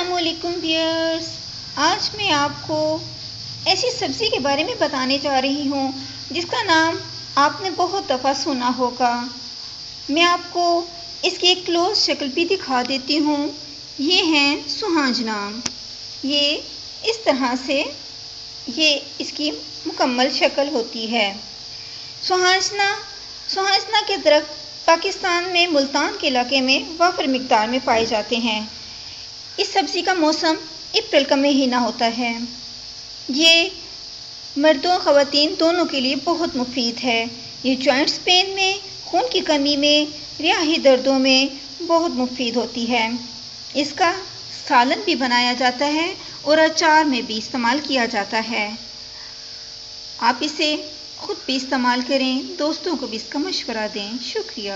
السلام علیکم ویئرس، آج میں آپ کو ایسی سبزی کے بارے میں بتانے جا رہی ہوں جس کا نام آپ نے بہت دفعہ سنا ہوگا۔ میں آپ کو اس کی ایک کلوز شکل بھی دکھا دیتی ہوں۔ یہ ہیں سوہانجنا۔ یہ اس طرح سے اس کی مکمل شکل ہوتی ہے۔ سوہانجنا کے درخت پاکستان میں ملتان کے علاقے میں وافر مقدار میں پائے جاتے ہیں۔ اس سبزی کا موسم اپریل کا مہینہ ہوتا ہے۔ یہ مردوں اور خواتین دونوں کے لیے بہت مفید ہے۔ یہ جوائنٹس پین میں، خون کی کمی میں، ریاحی دردوں میں بہت مفید ہوتی ہے۔ اس کا سالن بھی بنایا جاتا ہے اور اچار میں بھی استعمال کیا جاتا ہے۔ آپ اسے خود بھی استعمال کریں، دوستوں کو بھی اس کا مشورہ دیں۔ شکریہ۔